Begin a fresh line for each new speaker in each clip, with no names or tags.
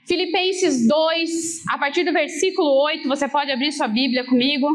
Filipenses 2, a partir do versículo 8, você pode abrir sua Bíblia comigo.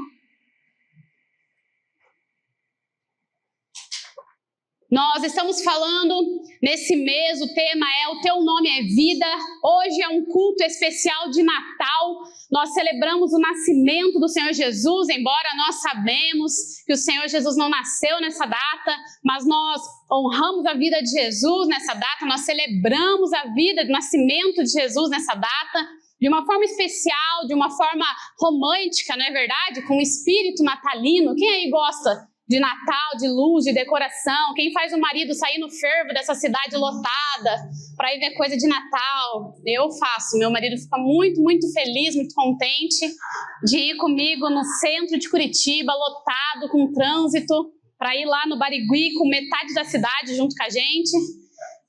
Nós estamos falando nesse mês, o tema é O Teu Nome é Vida. Hoje é um culto especial de Natal. Nós celebramos o nascimento do Senhor Jesus, embora nós sabemos que o Senhor Jesus não nasceu nessa data, mas nós honramos a vida de Jesus nessa data, nós celebramos a vida do nascimento de Jesus nessa data, de uma forma especial, de uma forma romântica, não é verdade? Com o espírito natalino. Quem aí gosta de Natal, de luz, de decoração? Quem faz o marido sair no fervo dessa cidade lotada para ir ver coisa de Natal? Eu faço. Meu marido fica muito, muito feliz, muito contente de ir comigo no centro de Curitiba, lotado, com trânsito, para ir lá no Barigui com metade da cidade junto com a gente.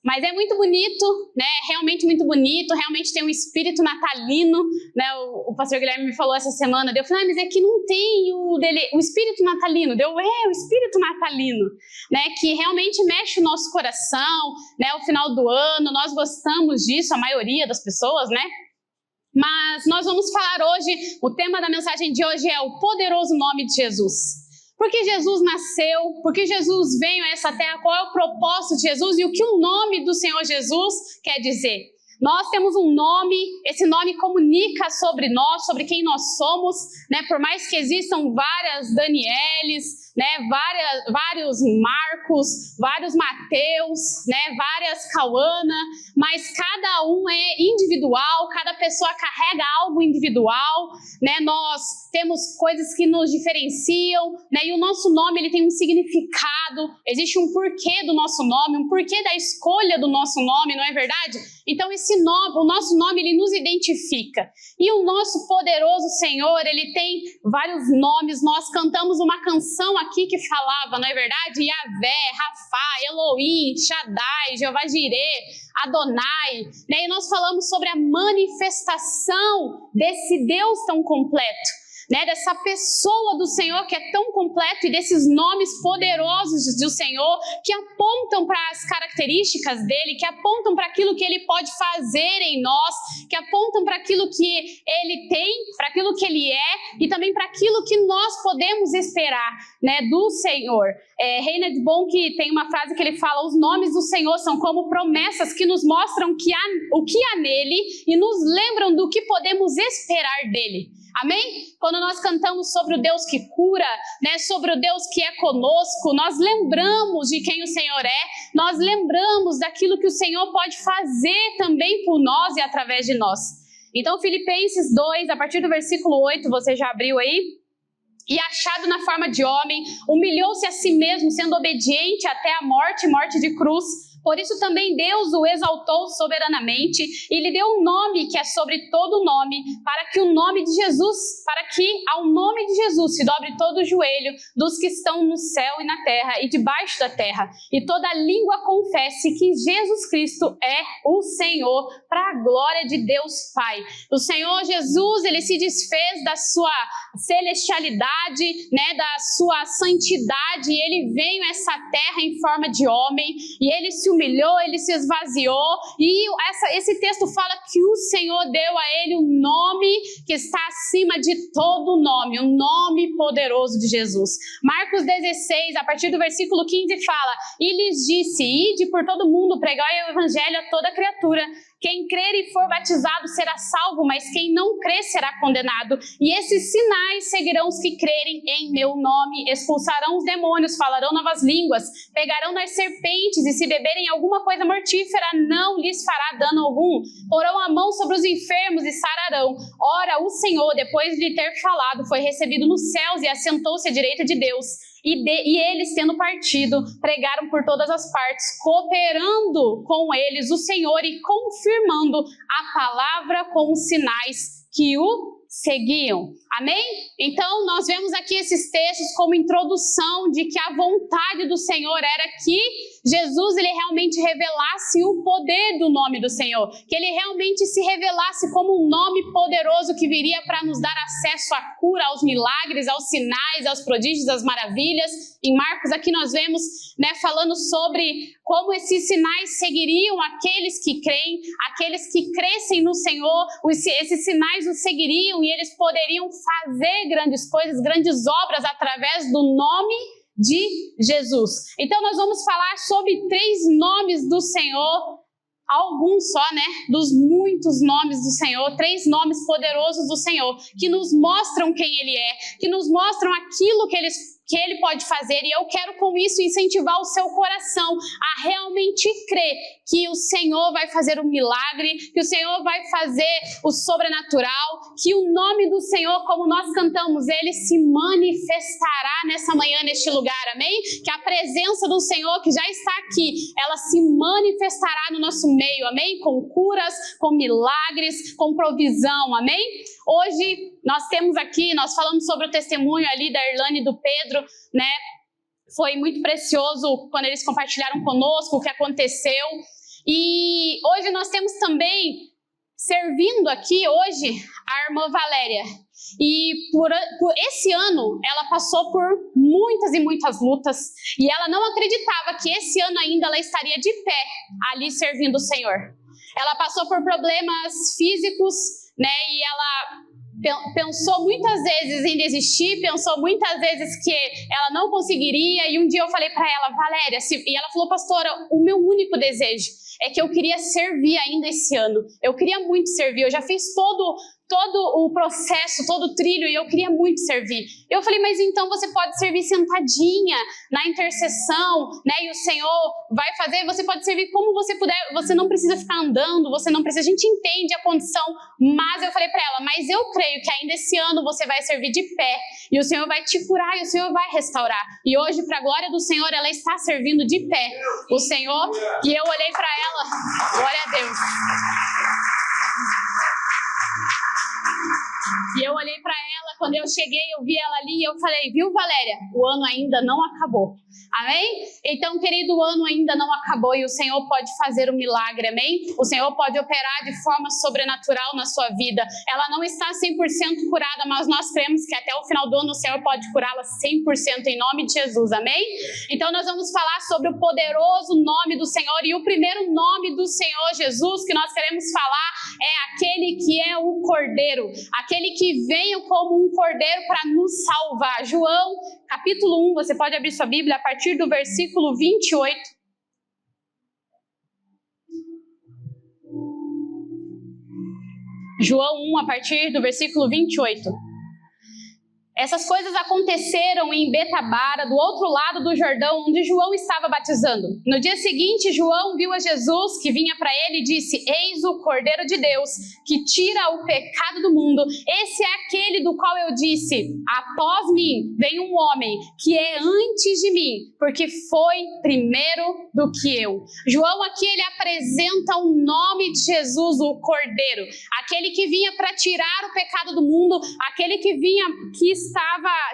Mas é muito bonito, né? Realmente muito bonito, realmente tem um espírito natalino, né? O pastor Guilherme me falou essa semana, eu falei, mas aqui não tem o espírito natalino. O espírito natalino, né? Que realmente mexe o nosso coração, né? O final do ano, nós gostamos disso, a maioria das pessoas, né? Mas nós vamos falar hoje, o tema da mensagem de hoje é o poderoso nome de Jesus. Por que Jesus nasceu? Por que Jesus veio a essa terra? Qual é o propósito de Jesus? E o que o nome do Senhor Jesus quer dizer? Nós temos um nome, esse nome comunica sobre nós, sobre quem nós somos, né? Por mais que existam várias Danieles, né? Vários Marcos, vários Mateus, né? Várias Cauana, mas cada um é individual, cada pessoa carrega algo individual, né? Nós temos coisas que nos diferenciam, né? E o nosso nome, ele tem um significado, existe um porquê do nosso nome, um porquê da escolha do nosso nome, não é verdade? Então esse nome, o nosso nome, ele nos identifica. E o nosso poderoso Senhor, ele tem vários nomes. Nós cantamos uma canção aqui que falava, não é verdade? Yahvé, Rafá, Elohim, Shaddai, Jeová Jireh, Adonai, né? E nós falamos sobre a manifestação desse Deus tão completo, né, dessa pessoa do Senhor que é tão completo e desses nomes poderosos do Senhor que apontam para as características dele, que apontam para aquilo que ele pode fazer em nós, que apontam para aquilo que ele tem, para aquilo que ele é e também para aquilo que nós podemos esperar, né, do Senhor. Reinhard Bonnke tem uma frase que ele fala: os nomes do Senhor são como promessas que nos mostram o que há nele e nos lembram do que podemos esperar dele. Amém? Quando nós cantamos sobre o Deus que cura, né, sobre o Deus que é conosco, nós lembramos de quem o Senhor é, nós lembramos daquilo que o Senhor pode fazer também por nós e através de nós. Então, Filipenses 2, a partir do versículo 8, você já abriu aí? E achado na forma de homem, humilhou-se a si mesmo, sendo obediente até a morte de cruz. Por isso também Deus o exaltou soberanamente e lhe deu um nome que é sobre todo nome, para que ao nome de Jesus se dobre todo o joelho dos que estão no céu e na terra e debaixo da terra, e toda língua confesse que Jesus Cristo é o Senhor, para a glória de Deus Pai. O Senhor Jesus, ele se desfez da sua celestialidade, né, da sua santidade, e ele veio a essa terra em forma de homem, e ele se humilhou, ele se esvaziou, e esse texto fala que o Senhor deu a ele um nome que está acima de todo nome, o nome poderoso de Jesus. Marcos 16, a partir do versículo 15 fala: e lhes disse, ide por todo mundo, pregai o evangelho a toda criatura. Quem crer e for batizado será salvo, mas quem não crer será condenado. E esses sinais seguirão os que crerem em meu nome. Expulsarão os demônios, falarão novas línguas, pegarão nas serpentes e se beberem alguma coisa mortífera não lhes fará dano algum. Porão a mão sobre os enfermos e sararão. Ora, o Senhor, depois de ter falado, foi recebido nos céus e assentou-se à direita de Deus. E eles, tendo partido, pregaram por todas as partes, cooperando com eles o Senhor e confirmando a palavra com os sinais que o seguiam. Amém? Então, nós vemos aqui esses textos como introdução de que a vontade do Senhor era que Jesus ele realmente revelasse o poder do nome do Senhor, que ele realmente se revelasse como um nome poderoso que viria para nos dar acesso à cura, aos milagres, aos sinais, aos prodígios, às maravilhas. Em Marcos aqui nós vemos, falando sobre como esses sinais seguiriam aqueles que creem, aqueles que crescem no Senhor, esses sinais os seguiriam e eles poderiam fazer grandes coisas, grandes obras através do nome de Jesus. Então nós vamos falar sobre 3 nomes do Senhor, alguns só, dos muitos nomes do Senhor, 3 nomes poderosos do Senhor, que nos mostram quem Ele é, que nos mostram aquilo que Ele pode fazer, e eu quero com isso incentivar o seu coração a realmente crer que o Senhor vai fazer um milagre, que o Senhor vai fazer o sobrenatural, que o nome do Senhor, como nós cantamos, Ele se manifestará nessa manhã, neste lugar, amém? Que a presença do Senhor que já está aqui, ela se manifestará no nosso meio, amém? Com curas, com milagres, com provisão, amém? Hoje nós temos aqui, nós falamos sobre o testemunho ali da Irlane e do Pedro, Foi muito precioso quando eles compartilharam conosco o que aconteceu. E hoje nós temos também, servindo aqui hoje, a irmã Valéria. E por esse ano, ela passou por muitas e muitas lutas. E ela não acreditava que esse ano ainda ela estaria de pé ali servindo o Senhor. Ela passou por problemas físicos, e ela pensou muitas vezes em desistir, pensou muitas vezes que ela não conseguiria, e um dia eu falei para ela, Valéria, e ela falou, pastora, o meu único desejo é que eu queria servir ainda esse ano, eu queria muito servir, eu já fiz todo o processo, todo o trilho, e eu queria muito servir. Eu falei, mas então você pode servir sentadinha na intercessão, e o Senhor vai fazer, você pode servir como você puder, você não precisa ficar andando, você não precisa, a gente entende a condição, mas eu falei para ela, mas eu creio que ainda esse ano você vai servir de pé, e o Senhor vai te curar, e o Senhor vai restaurar. E hoje, para a glória do Senhor, ela está servindo de pé, o Senhor, e eu olhei para ela, glória a Deus. E eu olhei para ela, quando eu cheguei, eu vi ela ali e eu falei, viu, Valéria, o ano ainda não acabou. Amém? Então, querido, o ano ainda não acabou e o Senhor pode fazer um milagre, amém? O Senhor pode operar de forma sobrenatural na sua vida. Ela não está 100% curada, mas nós cremos que até o final do ano o Senhor pode curá-la 100% em nome de Jesus, amém? Então, nós vamos falar sobre o poderoso nome do Senhor, e o primeiro nome do Senhor Jesus que nós queremos falar é aquele que é o Cordeiro, aquele que veio como um Cordeiro para nos salvar. João, capítulo 1, você pode abrir sua Bíblia a partir do versículo 28. João 1, a partir do versículo 28. Essas coisas aconteceram em Betabara, do outro lado do Jordão, onde João estava batizando. No dia seguinte, João viu a Jesus que vinha para ele e disse, eis o Cordeiro de Deus, que tira o pecado do mundo. Esse é aquele do qual eu disse, após mim vem um homem que é antes de mim, porque foi primeiro do que eu. João aqui ele apresenta o nome de Jesus, o Cordeiro, aquele que vinha para tirar o pecado do mundo, aquele que vinha,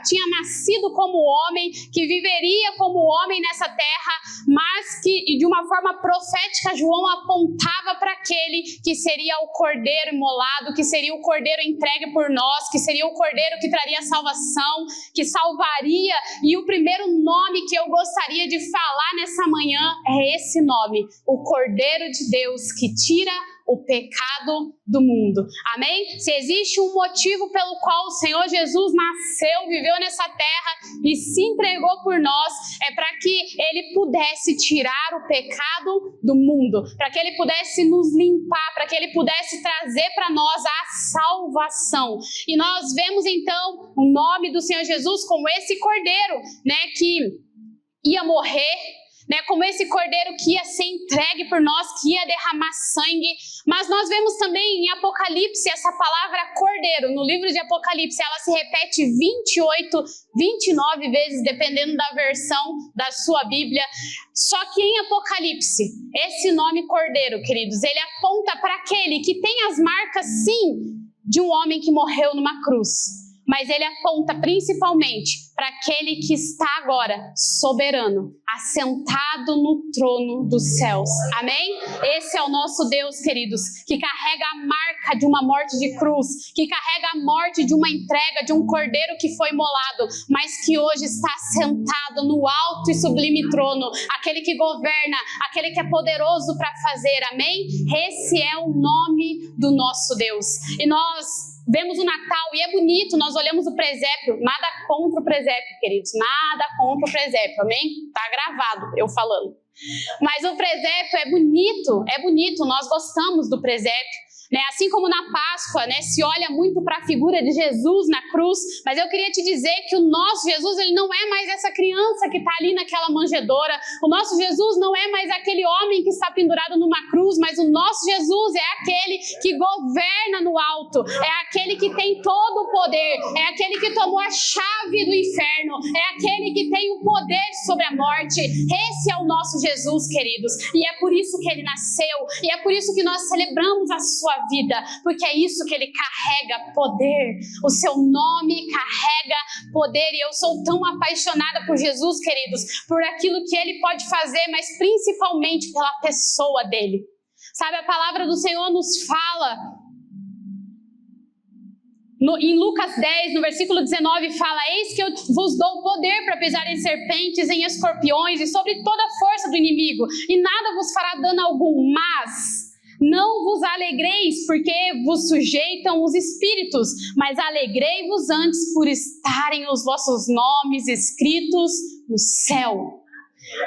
tinha nascido como homem, que viveria como homem nessa terra, mas que de uma forma profética João apontava para aquele que seria o Cordeiro imolado, que seria o Cordeiro entregue por nós, que seria o Cordeiro que traria salvação, que salvaria. E o primeiro nome que eu gostaria de falar nessa manhã é esse nome, o Cordeiro de Deus que tira o pecado do mundo. Amém? Se existe um motivo pelo qual o Senhor Jesus nasceu, viveu nessa terra e se entregou por nós, é para que Ele pudesse tirar o pecado do mundo, para que Ele pudesse nos limpar, para que Ele pudesse trazer para nós a salvação. E nós vemos então o nome do Senhor Jesus como esse Cordeiro, que ia morrer, como esse Cordeiro que ia ser entregue por nós, que ia derramar sangue. Mas nós vemos também em Apocalipse essa palavra Cordeiro. No livro de Apocalipse ela se repete 28, 29 vezes, dependendo da versão da sua Bíblia. Só que em Apocalipse, esse nome Cordeiro, queridos, ele aponta para aquele que tem as marcas, sim, de um homem que morreu numa cruz. mas ele aponta principalmente para aquele que está agora soberano, assentado no trono dos céus. Amém? Esse é o nosso Deus, queridos, que carrega a marca de uma morte de cruz, que carrega a morte de uma entrega de um cordeiro que foi imolado, mas que hoje está sentado no alto e sublime trono, aquele que governa, aquele que é poderoso para fazer. Amém? Esse é o nome do nosso Deus. E nós vemos o Natal e é bonito, nós olhamos o presépio, nada contra o presépio, queridos, nada contra o presépio, amém? Tá gravado eu falando. Mas o presépio é bonito, nós gostamos do presépio. Né? Assim como na Páscoa, né, se olha muito para a figura de Jesus na cruz, mas eu queria te dizer que o nosso Jesus, ele não é mais essa criança que está ali naquela manjedoura, o nosso Jesus não é mais aquele homem que está pendurado numa cruz, mas o nosso Jesus é aquele que governa no alto, é aquele que tem todo o poder, é aquele que tomou a chave do inferno, é aquele que tem o poder sobre a morte. Esse é o nosso Jesus, queridos, e é por isso que ele nasceu, e é por isso que nós celebramos a sua vida, porque é isso que ele carrega, poder. O seu nome carrega poder, e eu sou tão apaixonada por Jesus, queridos, por aquilo que ele pode fazer, mas principalmente pela pessoa dele. Sabe, a palavra do Senhor nos fala em Lucas 10, no versículo 19, fala: eis que eu vos dou poder para pisar em serpentes, em escorpiões e sobre toda a força do inimigo, e nada vos fará dano algum. Mas não vos alegreis porque vos sujeitam os espíritos, mas alegrei-vos antes por estarem os vossos nomes escritos no céu.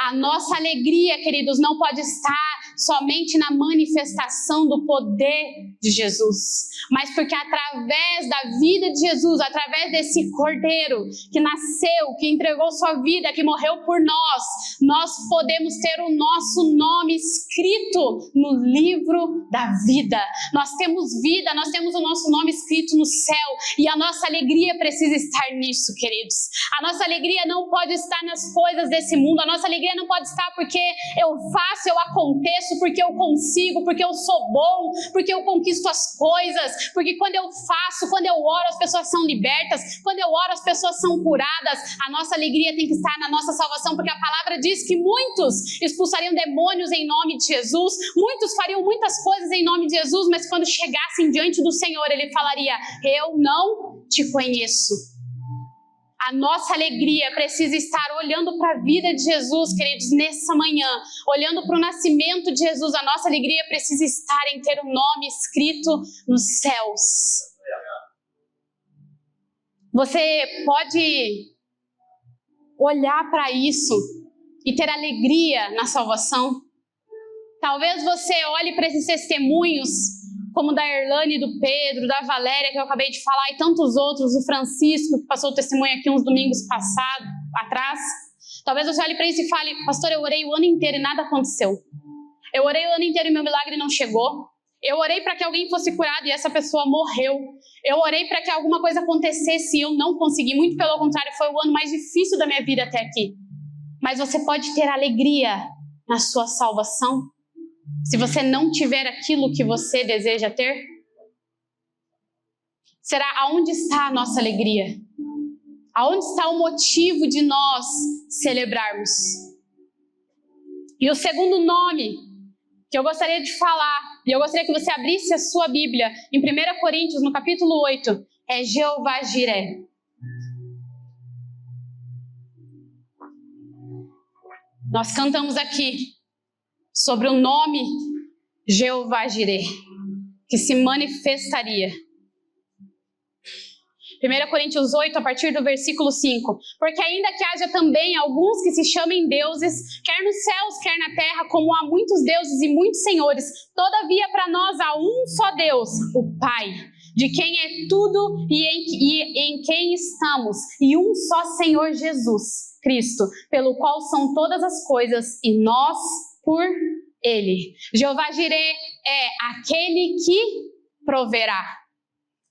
A nossa alegria, queridos, não pode estar somente na manifestação do poder de Jesus, mas porque através da vida de Jesus, através desse cordeiro que nasceu, que entregou sua vida, que morreu por nós podemos ter o nosso nome escrito no livro da vida. Nós temos vida, nós temos o nosso nome escrito no céu, e a nossa alegria precisa estar nisso, queridos. A nossa alegria não pode estar nas coisas desse mundo, a nossa alegria não pode estar porque eu faço, eu aconteço, porque eu consigo, porque eu sou bom, porque eu conquisto as coisas, porque quando eu faço, quando eu oro, as pessoas são libertas, quando eu oro, as pessoas são curadas. A nossa alegria tem que estar na nossa salvação, porque a palavra diz que muitos expulsariam demônios em nome de Jesus, muitos fariam muitas coisas em nome de Jesus, mas quando chegassem diante do Senhor, ele falaria: eu não te conheço. A nossa alegria precisa estar olhando para a vida de Jesus, queridos, nessa manhã, olhando para o nascimento de Jesus. A nossa alegria precisa estar em ter o nome escrito nos céus. Você pode olhar para isso e ter alegria na salvação. Talvez você olhe para esses testemunhos, como da Erlane, do Pedro, da Valéria, que eu acabei de falar, e tantos outros, o Francisco, que passou o testemunho aqui uns domingos atrás. Talvez você olhe para isso e fale: pastor, eu orei o ano inteiro e nada aconteceu. Eu orei o ano inteiro e meu milagre não chegou. Eu orei para que alguém fosse curado e essa pessoa morreu. Eu orei para que alguma coisa acontecesse e eu não consegui. Muito pelo contrário, foi o ano mais difícil da minha vida até aqui. Mas você pode ter alegria na sua salvação se você não tiver aquilo que você deseja ter? Será aonde está a nossa alegria? Aonde está o motivo de nós celebrarmos? E o segundo nome que eu gostaria de falar, e eu gostaria que você abrisse a sua Bíblia em 1 Coríntios, no capítulo 8, é Jeová Jiré. Nós cantamos aqui sobre o nome Jeová Jiré, que se manifestaria. 1 Coríntios 8, a partir do versículo 5. Porque ainda que haja também alguns que se chamem deuses, quer nos céus, quer na terra, como há muitos deuses e muitos senhores, todavia para nós há um só Deus, o Pai, de quem é tudo e em quem estamos, e um só Senhor Jesus Cristo, pelo qual são todas as coisas, e nós por Ele. Jeová Jiré é aquele que proverá.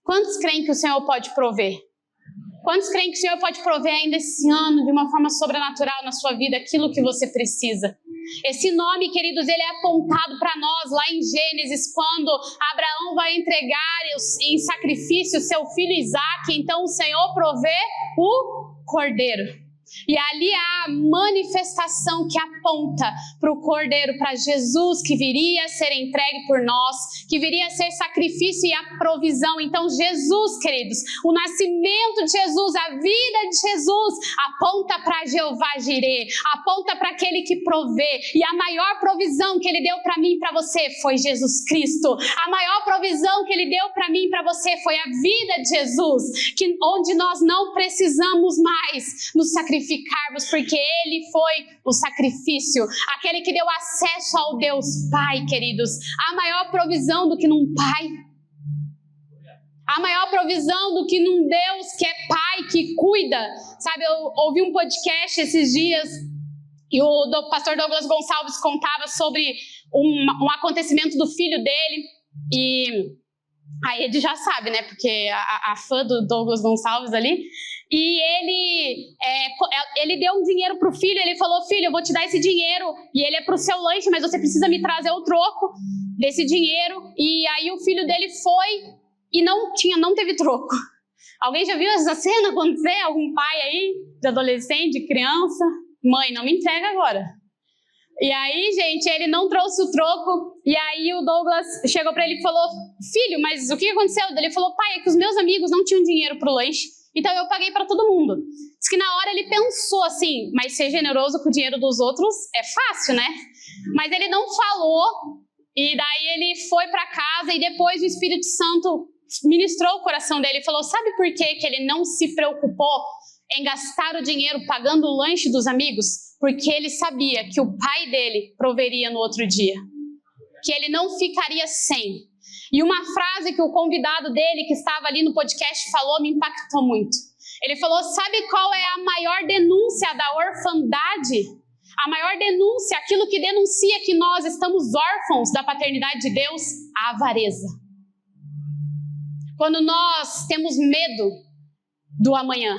Quantos creem que o Senhor pode prover? Quantos creem que o Senhor pode prover ainda esse ano, de uma forma sobrenatural na sua vida, aquilo que você precisa? Esse nome, queridos, ele é apontado para nós lá em Gênesis, quando Abraão vai entregar em sacrifício seu filho Isaque. Então o Senhor provê o cordeiro. E ali há a manifestação que aponta para o Cordeiro, para Jesus, que viria a ser entregue por nós, que viria a ser sacrifício e a provisão. Então Jesus, queridos, o nascimento de Jesus, a vida de Jesus, aponta para Jeová Jirê, aponta para aquele que provê. E a maior provisão que Ele deu para mim e para você foi Jesus Cristo. A maior provisão que Ele deu para mim e para você foi a vida de Jesus, onde nós não precisamos mais nos sacrificarmos, porque Ele foi o sacrifício, aquele que deu acesso ao Deus Pai, queridos. Há maior provisão do que num Pai, há maior provisão do que num Deus que é Pai, que cuida. Sabe, eu ouvi um podcast esses dias e o pastor Douglas Gonçalves contava sobre um acontecimento do filho dele. E aí ele já sabe, né, porque a fã do Douglas Gonçalves ali. E ele deu um dinheiro pro filho. Ele falou: filho, eu vou te dar esse dinheiro e ele é pro seu lanche, mas você precisa me trazer o troco desse dinheiro. E aí o filho dele foi e não teve troco. Alguém já viu essa cena acontecer? Algum pai aí, de adolescente, de criança? Mãe, não me entrega agora. E aí, gente, ele não trouxe o troco. E aí o Douglas chegou para ele e falou: filho, mas o que aconteceu? Ele falou: pai, é que os meus amigos não tinham dinheiro pro lanche, então eu paguei para todo mundo. Diz que na hora ele pensou assim: mas ser generoso com o dinheiro dos outros é fácil, né? Mas ele não falou. E daí ele foi para casa e depois o Espírito Santo ministrou o coração dele e falou: sabe por que ele não se preocupou em gastar o dinheiro pagando o lanche dos amigos? Porque ele sabia que o pai dele proveria no outro dia, que ele não ficaria sem. E uma frase que o convidado dele, que estava ali no podcast, falou, me impactou muito. Ele falou: sabe qual é a maior denúncia da orfandade? A maior denúncia, aquilo que denuncia que nós estamos órfãos da paternidade de Deus? A avareza. Quando nós temos medo do amanhã,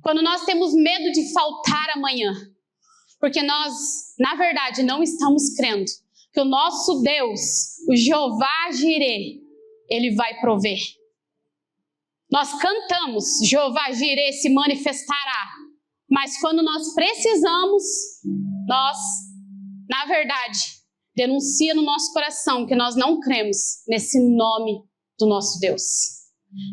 quando nós temos medo de faltar amanhã, porque nós, na verdade, não estamos crendo que o nosso Deus, o Jeová Jirê, Ele vai prover. Nós cantamos, Jeová Jirê se manifestará, mas quando nós precisamos, nós, na verdade, denuncia no nosso coração que nós não cremos nesse nome do nosso Deus.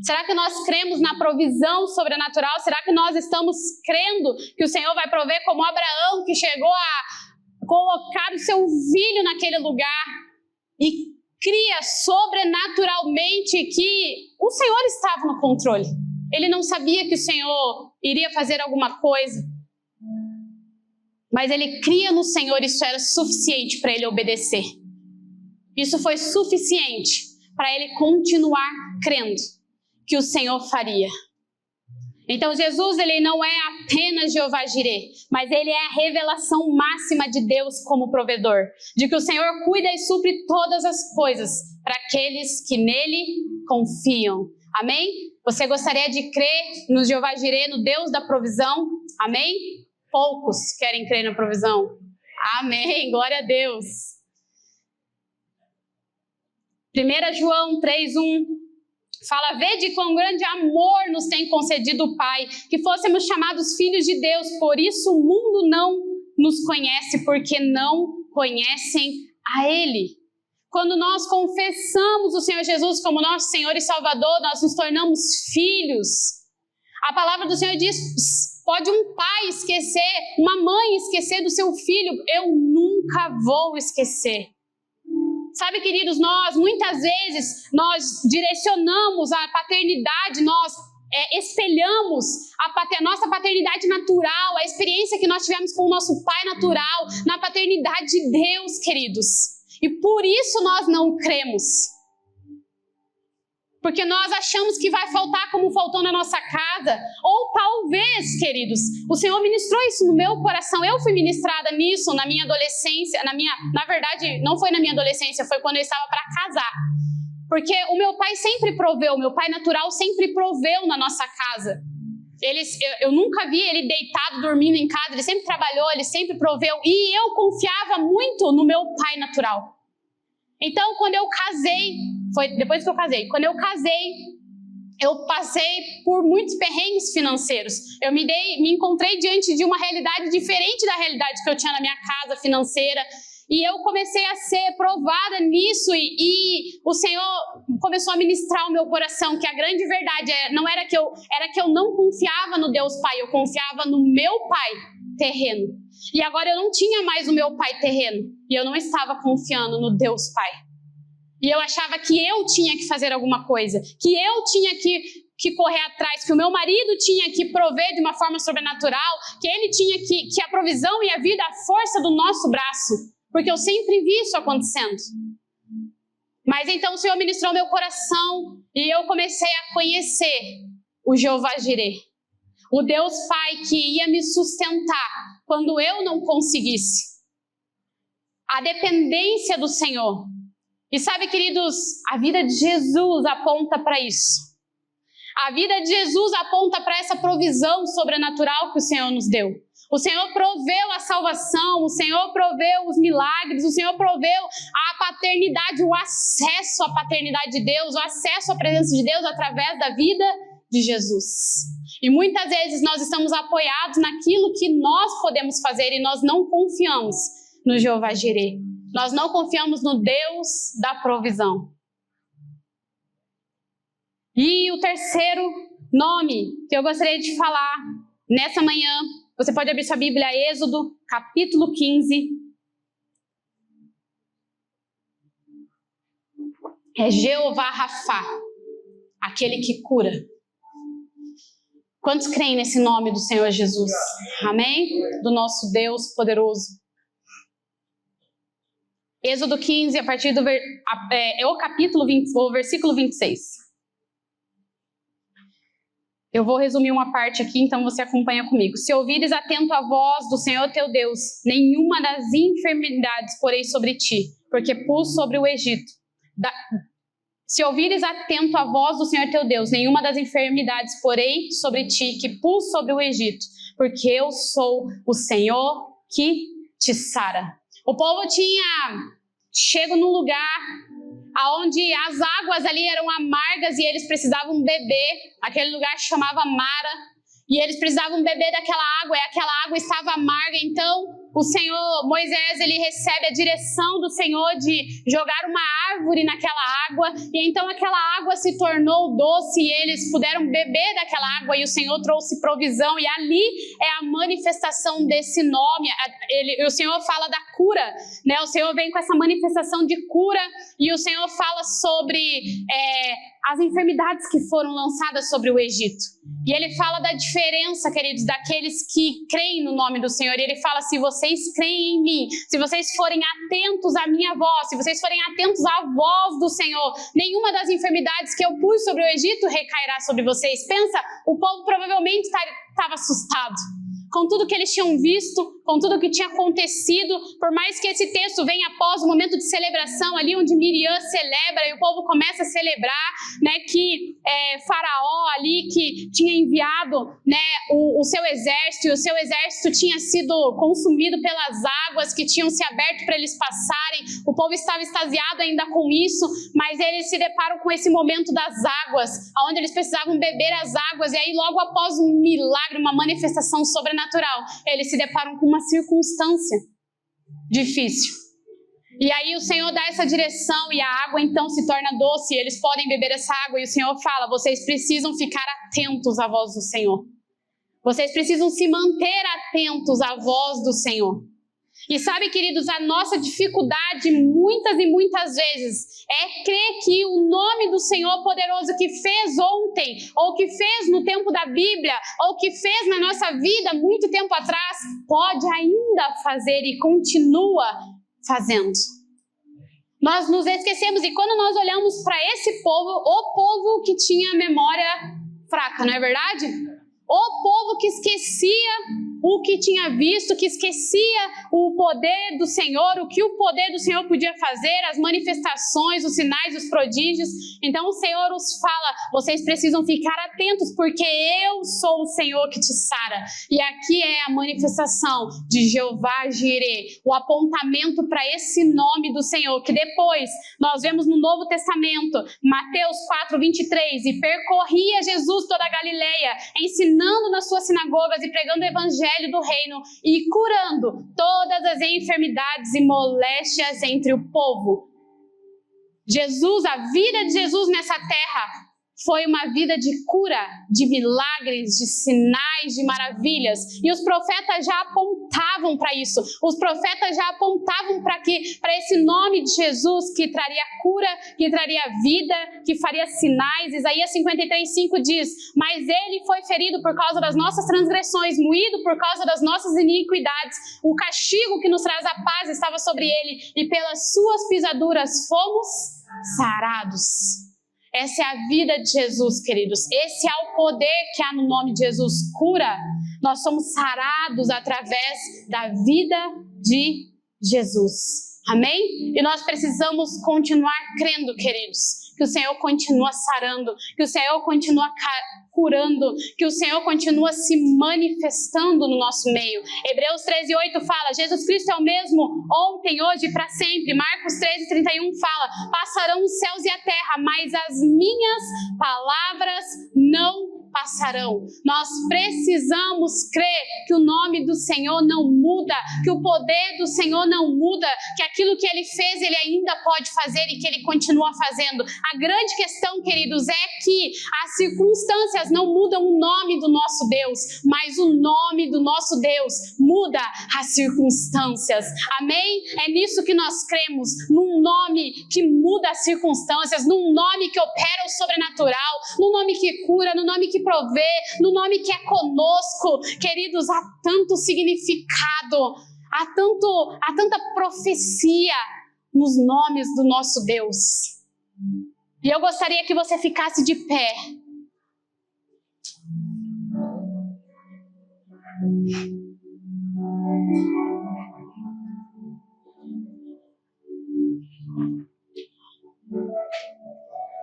Será que nós cremos na provisão sobrenatural? Será que nós estamos crendo que o Senhor vai prover, como Abraão, que chegou a colocar o seu filho naquele lugar e cria sobrenaturalmente que o Senhor estava no controle? Ele não sabia que o Senhor iria fazer alguma coisa, mas ele cria no Senhor. Isso era suficiente para ele obedecer. Isso foi suficiente para ele continuar crendo que o Senhor faria. Então Jesus, ele não é apenas Jeová Jirê, mas ele é a revelação máxima de Deus como provedor, de que o Senhor cuida e supre todas as coisas para aqueles que nele confiam. Amém? Você gostaria de crer no Jeová Jirê, no Deus da provisão? Amém? Poucos querem crer na provisão. Amém, glória a Deus. 1 João 3:1 fala: vede quão grande amor nos tem concedido o Pai, que fôssemos chamados filhos de Deus. Por isso o mundo não nos conhece, porque não conhecem a Ele. Quando nós confessamos o Senhor Jesus como nosso Senhor e Salvador, nós nos tornamos filhos. A palavra do Senhor diz: pode um pai esquecer, uma mãe esquecer do seu filho, eu nunca vou esquecer. Sabe, queridos, muitas vezes nós direcionamos a paternidade, nós espelhamos a nossa paternidade natural, a experiência que nós tivemos com o nosso pai natural, na paternidade de Deus, queridos. E por isso nós não cremos. Porque nós achamos que vai faltar como faltou na nossa casa. Ou talvez, queridos, o Senhor ministrou isso no meu coração. Eu fui ministrada nisso na minha adolescência. Na verdade, não foi na minha adolescência, foi quando eu estava para casar. Porque o meu pai sempre proveu, o meu pai natural sempre proveu na nossa casa. Eu nunca vi ele deitado, dormindo em casa. Ele sempre trabalhou, ele sempre proveu. E eu confiava muito no meu pai natural. Então, quando eu casei, foi depois que eu casei. Quando eu casei, eu passei por muitos perrengues financeiros. Eu me encontrei diante de uma realidade diferente da realidade que eu tinha na minha casa financeira. E eu comecei a ser provada nisso e o Senhor começou a ministrar o meu coração, que a grande verdade era que eu não confiava no Deus Pai, eu confiava no meu Pai terreno. E agora eu não tinha mais o meu Pai terreno e eu não estava confiando no Deus Pai. E eu achava que eu tinha que fazer alguma coisa, que eu tinha que correr atrás, que o meu marido tinha que prover de uma forma sobrenatural, que ele tinha que a provisão e a vida, a força do nosso braço. Porque eu sempre vi isso acontecendo. Mas então o Senhor ministrou meu coração e eu comecei a conhecer o Jeová Jireh, o Deus Pai que ia me sustentar quando eu não conseguisse. A dependência do Senhor. E sabe, queridos, a vida de Jesus aponta para isso. A vida de Jesus aponta para essa provisão sobrenatural que o Senhor nos deu. O Senhor proveu a salvação, o Senhor proveu os milagres, o Senhor proveu a paternidade, o acesso à paternidade de Deus, o acesso à presença de Deus através da vida de Jesus. E muitas vezes nós estamos apoiados naquilo que nós podemos fazer e nós não confiamos no Jeová Jireh. Nós não confiamos no Deus da provisão. E o terceiro nome que eu gostaria de falar nessa manhã, você pode abrir sua Bíblia, Êxodo, capítulo 15. É Jeová Rafá, aquele que cura. Quantos creem nesse nome do Senhor Jesus? Amém? Do nosso Deus poderoso. Êxodo 15, a partir do capítulo 20, o versículo 26. Eu vou resumir uma parte aqui, então você acompanha comigo. Se ouvires atento a voz do Senhor teu Deus, nenhuma das enfermidades porei sobre ti, porque pus sobre o Egito. Se ouvires atento a voz do Senhor teu Deus, nenhuma das enfermidades porei sobre ti, que pus sobre o Egito, porque eu sou o Senhor que te sara. O povo tinha chego num lugar onde as águas ali eram amargas e eles precisavam beber. Aquele lugar se chamava Mara. E eles precisavam beber daquela água e aquela água estava amarga. Então Moisés, ele recebe a direção do Senhor de jogar uma árvore naquela água. E então aquela água se tornou doce e eles puderam beber daquela água e o Senhor trouxe provisão. E ali é a manifestação desse nome. O Senhor fala da cura, né? O Senhor vem com essa manifestação de cura e o Senhor fala sobre as enfermidades que foram lançadas sobre o Egito. E ele fala da diferença, queridos, daqueles que creem no nome do Senhor. E ele fala, se vocês creem em mim, se vocês forem atentos à minha voz, se vocês forem atentos à voz do Senhor, nenhuma das enfermidades que eu pus sobre o Egito recairá sobre vocês. Pensa, o povo provavelmente estava assustado com tudo que eles tinham visto, com tudo que tinha acontecido, por mais que esse texto venha após o momento de celebração, ali onde Miriam celebra e o povo começa a celebrar, né, que Faraó ali que tinha enviado, né, o seu exército, e o seu exército tinha sido consumido pelas águas que tinham se aberto para eles passarem. O povo estava extasiado ainda com isso, mas eles se deparam com esse momento das águas, onde eles precisavam beber as águas, e aí logo após um milagre, uma manifestação sobrenatural, eles se deparam com uma circunstância difícil. E aí o Senhor dá essa direção e a água então se torna doce e eles podem beber essa água. E o Senhor fala, vocês precisam ficar atentos à voz do Senhor. Vocês precisam se manter atentos à voz do Senhor. E sabe, queridos, a nossa dificuldade muitas e muitas vezes é crer que o nome do Senhor poderoso que fez ontem, ou que fez no tempo da Bíblia, ou que fez na nossa vida muito tempo atrás, pode ainda fazer e continua fazendo. Nós nos esquecemos e quando nós olhamos para esse povo, o povo que tinha memória fraca, não é verdade? O povo que esquecia o que tinha visto, que esquecia o poder do Senhor, o que o poder do Senhor podia fazer, as manifestações, os sinais, os prodígios. Então o Senhor os fala, vocês precisam ficar atentos, porque eu sou o Senhor que te sara. E aqui é a manifestação de Jeová Jireh, o apontamento para esse nome do Senhor, que depois nós vemos no Novo Testamento, Mateus 4:23, e percorria Jesus toda a Galileia, ensinando nas suas sinagogas e pregando o evangelho do reino e curando todas as enfermidades e moléstias entre o povo. Jesus, a vida de Jesus nessa terra foi uma vida de cura, de milagres, de sinais, de maravilhas. E os profetas já apontavam para isso. Os profetas já apontavam para esse nome de Jesus que traria cura, que traria vida, que faria sinais. Isaías 53:5 diz: mas ele foi ferido por causa das nossas transgressões, moído por causa das nossas iniquidades. O castigo que nos traz a paz estava sobre ele, e pelas suas pisaduras fomos sarados. Essa é a vida de Jesus, queridos. Esse é o poder que há no nome de Jesus. Cura. Nós somos sarados através da vida de Jesus. Amém? E nós precisamos continuar crendo, queridos, que o Senhor continua sarando, que o Senhor continua curando, que o Senhor continua se manifestando no nosso meio. Hebreus 13:8 fala, Jesus Cristo é o mesmo ontem, hoje e para sempre. Marcos 13:31 fala, passarão os céus e a terra, mas as minhas palavras não passarão. Nós precisamos crer que o nome do Senhor não muda, que o poder do Senhor não muda, que aquilo que Ele fez, Ele ainda pode fazer e que Ele continua fazendo. A grande questão, queridos, é que as circunstâncias não mudam o nome do nosso Deus, mas o nome do nosso Deus muda as circunstâncias. Amém? É nisso que nós cremos, num nome que muda as circunstâncias, num nome que opera o sobrenatural, num nome que cura, num nome que provê, no nome que é conosco. Queridos, há tanto significado, há tanta profecia nos nomes do nosso Deus. E eu gostaria que você ficasse de pé.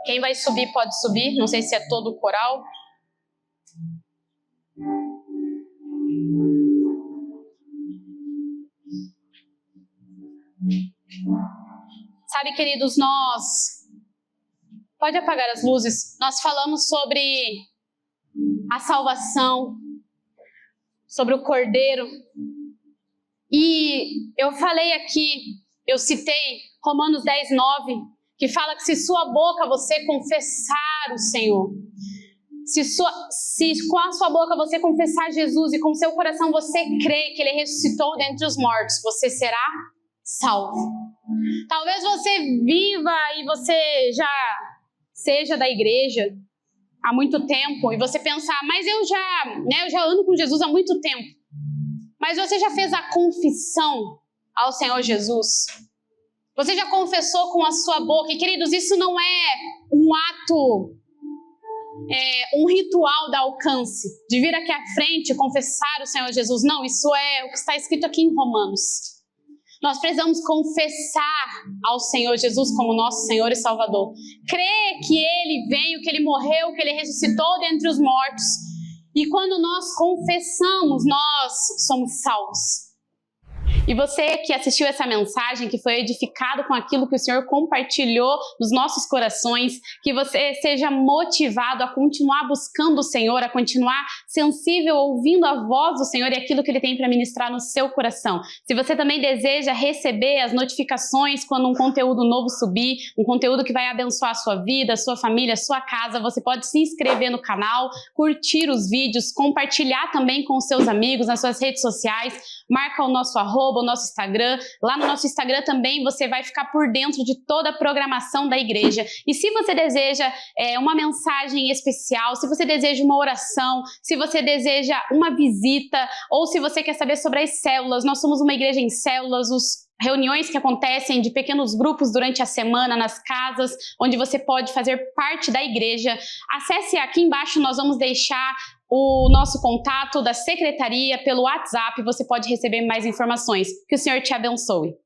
Quem vai subir pode subir, não sei se é todo o coral. Sabe, queridos, pode apagar as luzes, nós falamos sobre a salvação, sobre o Cordeiro, e eu falei aqui, eu citei Romanos 10:9, que fala que se sua boca você confessar o Senhor, se com a sua boca você confessar Jesus e com o seu coração você crer que Ele ressuscitou dentre os mortos, você será salvo. Talvez você viva e você já seja da igreja há muito tempo e você pensar, mas eu já ando com Jesus há muito tempo. Mas você já fez a confissão ao Senhor Jesus? Você já confessou com a sua boca? E, queridos, isso não é um ato, um ritual da alcance, de vir aqui à frente e confessar o Senhor Jesus. Não, isso é o que está escrito aqui em Romanos. Nós precisamos confessar ao Senhor Jesus como nosso Senhor e Salvador. Crer que Ele veio, que Ele morreu, que Ele ressuscitou dentre os mortos. E quando nós confessamos, nós somos salvos. E você que assistiu essa mensagem, que foi edificado com aquilo que o Senhor compartilhou nos nossos corações, que você seja motivado a continuar buscando o Senhor, a continuar sensível, ouvindo a voz do Senhor e aquilo que Ele tem para ministrar no seu coração. Se você também deseja receber as notificações quando um conteúdo novo subir, um conteúdo que vai abençoar a sua vida, a sua família, a sua casa, você pode se inscrever no canal, curtir os vídeos, compartilhar também com os seus amigos nas suas redes sociais, marca o nosso @, o nosso Instagram. Lá no nosso Instagram também você vai ficar por dentro de toda a programação da igreja. E se você deseja uma mensagem especial, se você deseja uma oração, se você deseja uma visita, ou se você quer saber sobre as células, nós somos uma igreja em células, os reuniões que acontecem de pequenos grupos durante a semana nas casas, onde você pode fazer parte da igreja. Acesse aqui embaixo, nós vamos deixar o nosso contato da secretaria pelo WhatsApp, você pode receber mais informações. Que o Senhor te abençoe.